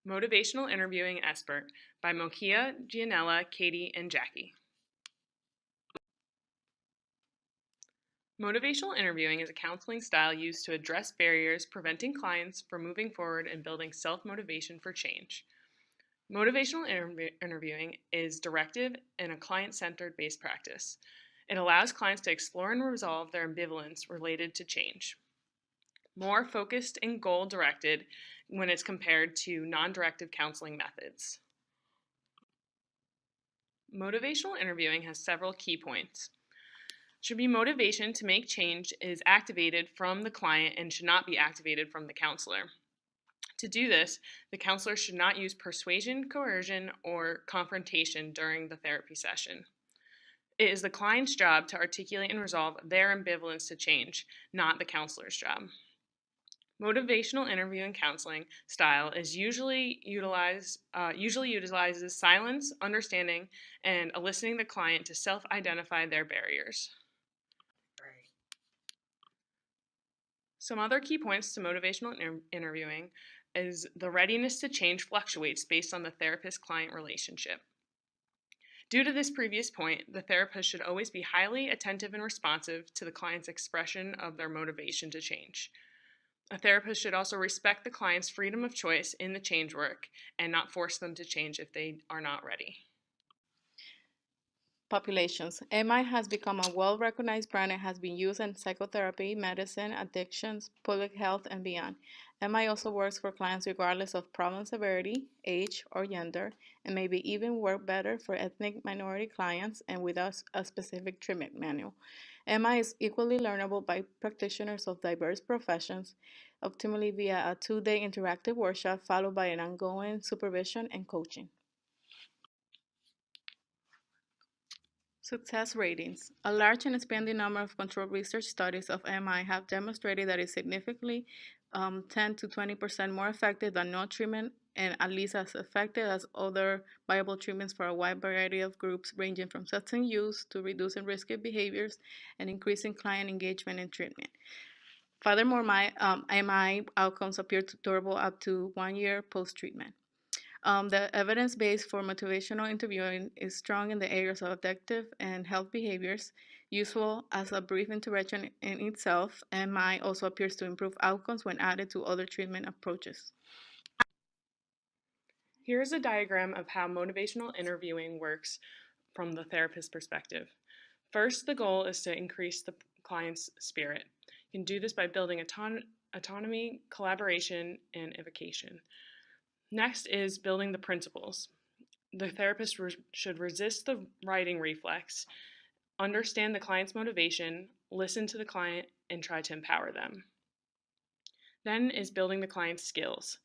Motivational Interviewing and SBIRT by Mokia, Gianella, Katie, and Jackie. Motivational interviewing is a counseling style used to address barriers preventing clients from moving forward and building self-motivation for change. Motivational interviewing is directive and a client-centered based practice. It allows clients to explore and resolve their ambivalence related to change. More focused and goal-directed when it's compared to non-directive counseling methods. Motivational interviewing has several key points. Should be motivation to make change is activated from the client and should not be activated from the counselor. To do this, the counselor should not use persuasion, coercion, or confrontation during the therapy session. It is the client's job to articulate and resolve their ambivalence to change, not the counselor's job. Motivational interviewing counseling style is usually utilizes silence, understanding, and eliciting the client to self-identify their barriers. Some other key points to motivational interviewing is the readiness to change fluctuates based on the therapist-client relationship. Due to this previous point, the therapist should always be highly attentive and responsive to the client's expression of their motivation to change. A therapist should also respect the client's freedom of choice in the change work and not force them to change if they are not ready. Populations. MI has become a well-recognized brand and has been used in psychotherapy, medicine, addictions, public health, and beyond. MI also works for clients regardless of problem severity, age, or gender, and maybe even work better for ethnic minority clients and without a specific treatment manual. MI is equally learnable by practitioners of diverse professions, optimally via a 2-day interactive workshop followed by an ongoing supervision and coaching. Success ratings. A large and expanding number of controlled research studies of MI have demonstrated that it's significantly 10 to 20% more effective than no treatment and at least as effective as other viable treatments for a wide variety of groups ranging from substance use to reducing risky behaviors and increasing client engagement in treatment. Furthermore, MI outcomes appear durable up to 1 year post-treatment. The evidence base for motivational interviewing is strong in the areas of addictive and health behaviors, useful as a brief intervention in itself, and MI also appears to improve outcomes when added to other treatment approaches. Here is a diagram of how motivational interviewing works from the therapist's perspective. First, the goal is to increase the client's spirit. You can do this by building autonomy, collaboration, and evocation. Next is building the principles. The therapist should resist the writing reflex, understand the client's motivation, listen to the client, and try to empower them. Then is building the client's skills.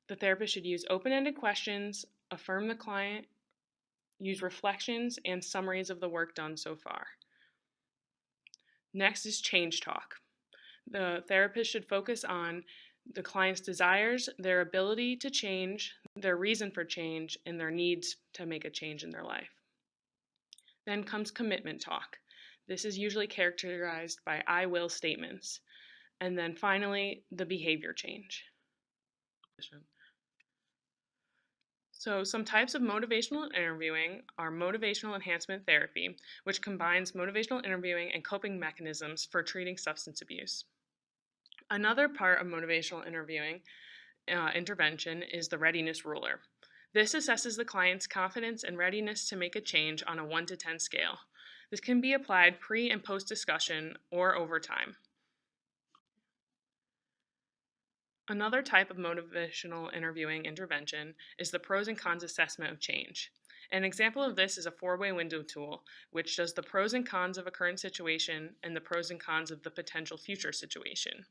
The therapist should use open-ended questions, affirm the client, use reflections and summaries of the work done so far. Next is change talk. The therapist should focus on the client's desires, their ability to change, their reason for change, and their needs to make a change in their life. Then comes commitment talk. This is usually characterized by I will statements. And then finally, the behavior change. So some types of motivational interviewing are motivational enhancement therapy, which combines motivational interviewing and coping mechanisms for treating substance abuse. Another part of motivational interviewing intervention is the readiness ruler. This assesses the client's confidence and readiness to make a change on a 1 to 10 scale. This can be applied pre- and post-discussion or over time. Another type of motivational interviewing intervention is the pros and cons assessment of change. An example of this is a 4-way window tool, which does the pros and cons of a current situation and the pros and cons of the potential future situation.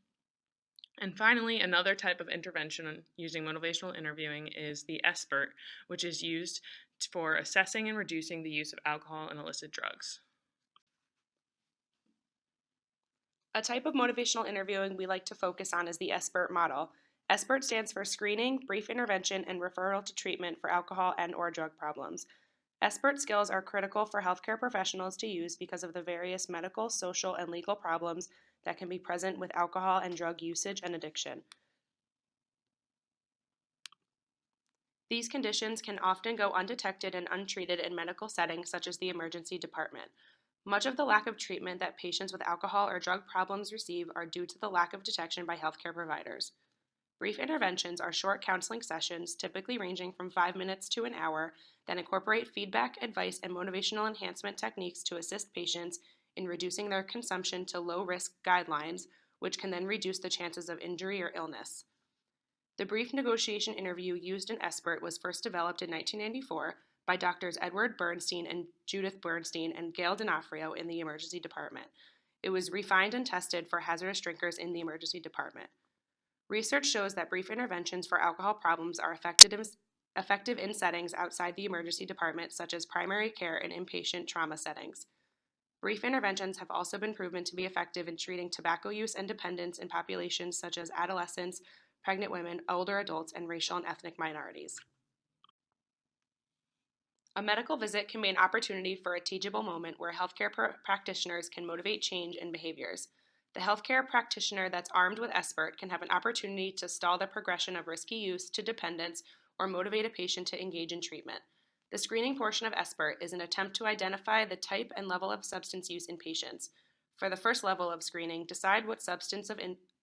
And finally, another type of intervention using motivational interviewing is the SBIRT, which is used for assessing and reducing the use of alcohol and illicit drugs. A type of motivational interviewing we like to focus on is the SBIRT model. SBIRT stands for Screening, Brief Intervention, and Referral to Treatment for Alcohol and/or Drug Problems. SBIRT skills are critical for healthcare professionals to use because of the various medical, social, and legal problems that can be present with alcohol and drug usage and addiction. These conditions can often go undetected and untreated in medical settings such as the emergency department. Much of the lack of treatment that patients with alcohol or drug problems receive are due to the lack of detection by healthcare providers. Brief interventions are short counseling sessions, typically ranging from 5 minutes to an hour, that incorporate feedback, advice, and motivational enhancement techniques to assist patients in reducing their consumption to low-risk guidelines, which can then reduce the chances of injury or illness. The brief negotiation interview used in SBIRT was first developed in 1994 by Doctors Edward Bernstein and Judith Bernstein and Gail D'Onofrio in the emergency department. It was refined and tested for hazardous drinkers in the emergency department. Research shows that brief interventions for alcohol problems are effective in settings outside the emergency department, such as primary care and inpatient trauma settings. Brief interventions have also been proven to be effective in treating tobacco use and dependence in populations such as adolescents, pregnant women, older adults, and racial and ethnic minorities. A medical visit can be an opportunity for a teachable moment where healthcare practitioners can motivate change in behaviors. The healthcare practitioner that's armed with SBIRT can have an opportunity to stall the progression of risky use to dependence or motivate a patient to engage in treatment. The screening portion of SBIRT is an attempt to identify the type and level of substance use in patients. For the first level of screening, decide what substance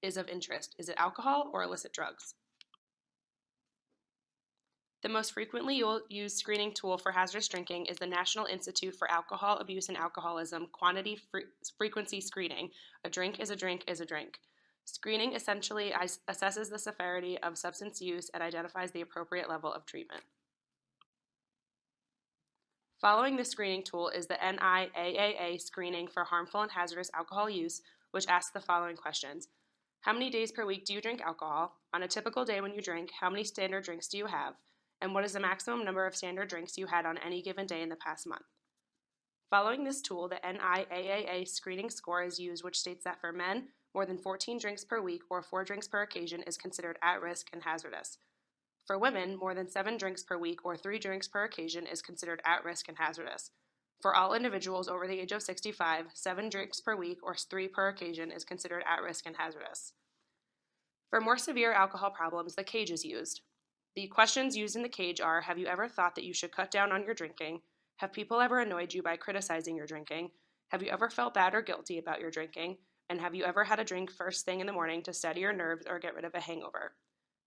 is of interest. Is it alcohol or illicit drugs? The most frequently used screening tool for hazardous drinking is the National Institute for Alcohol Abuse and Alcoholism Quantity Frequency Screening. A drink is a drink is a drink. Screening essentially assesses the severity of substance use and identifies the appropriate level of treatment. Following the screening tool is the NIAAA screening for harmful and hazardous alcohol use, which asks the following questions. How many days per week do you drink alcohol? On a typical day when you drink, how many standard drinks do you have? And what is the maximum number of standard drinks you had on any given day in the past month? Following this tool, the NIAAA screening score is used, which states that for men, more than 14 drinks per week or 4 drinks per occasion is considered at risk and hazardous. For women, more than 7 drinks per week or 3 drinks per occasion is considered at risk and hazardous. For all individuals over the age of 65, 7 drinks per week or 3 per occasion is considered at risk and hazardous. For more severe alcohol problems, the CAGE is used. The questions used in the CAGE are, have you ever thought that you should cut down on your drinking? Have people ever annoyed you by criticizing your drinking? Have you ever felt bad or guilty about your drinking? And have you ever had a drink first thing in the morning to steady your nerves or get rid of a hangover?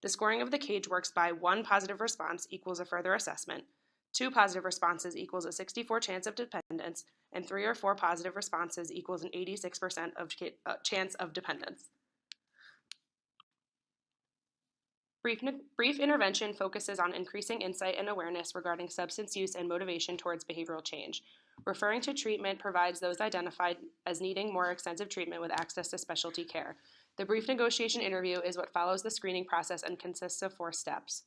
The scoring of the CAGE works by 1 positive response equals a further assessment, 2 positive responses equals a 64% chance of dependence, and 3 or 4 positive responses equals an 86% chance of dependence. Brief intervention focuses on increasing insight and awareness regarding substance use and motivation towards behavioral change. Referring to treatment provides those identified as needing more extensive treatment with access to specialty care. The brief negotiation interview is what follows the screening process and consists of 4 steps.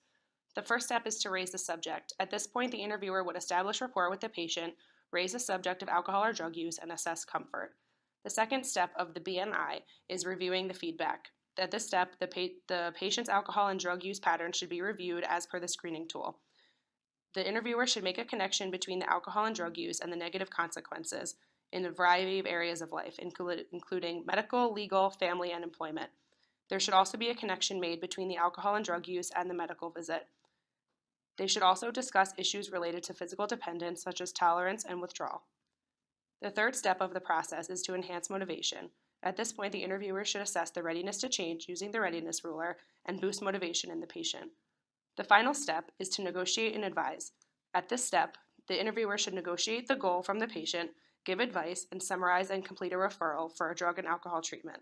The first step is to raise the subject. At this point, the interviewer would establish rapport with the patient, raise the subject of alcohol or drug use, and assess comfort. The second step of the BNI is reviewing the feedback. At this step, the patient's alcohol and drug use pattern should be reviewed as per the screening tool. The interviewer should make a connection between the alcohol and drug use and the negative consequences in a variety of areas of life, including medical, legal, family, and employment. There should also be a connection made between the alcohol and drug use and the medical visit. They should also discuss issues related to physical dependence, such as tolerance and withdrawal. The third step of the process is to enhance motivation. At this point, the interviewer should assess the readiness to change using the readiness ruler and boost motivation in the patient. The final step is to negotiate and advise. At this step, the interviewer should negotiate the goal from the patient, give advice, and summarize and complete a referral for a drug and alcohol treatment.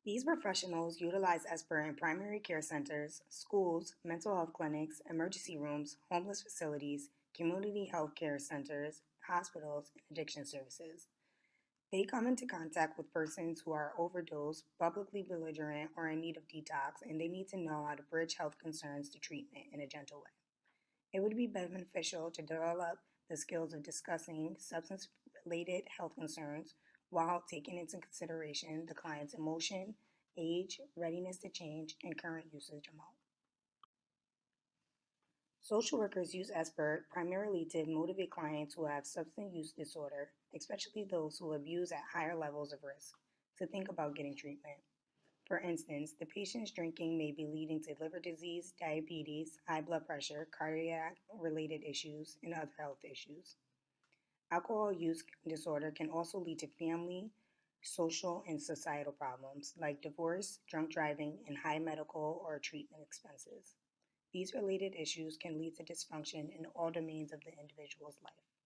These professionals utilize SBIRT in primary care centers, schools, mental health clinics, emergency rooms, homeless facilities, community health care centers, hospitals, and addiction services. They come into contact with persons who are overdosed, publicly belligerent, or in need of detox, and they need to know how to bridge health concerns to treatment in a gentle way. It would be beneficial to develop the skills of discussing substance-related health concerns while taking into consideration the client's emotion, age, readiness to change, and current usage amount. Social workers use SBIRT primarily to motivate clients who have substance use disorder, especially those who abuse at higher levels of risk, to think about getting treatment. For instance, the patient's drinking may be leading to liver disease, diabetes, high blood pressure, cardiac related issues, and other health issues. Alcohol use disorder can also lead to family, social, and societal problems like divorce, drunk driving, and high medical or treatment expenses. These related issues can lead to dysfunction in all domains of the individual's life.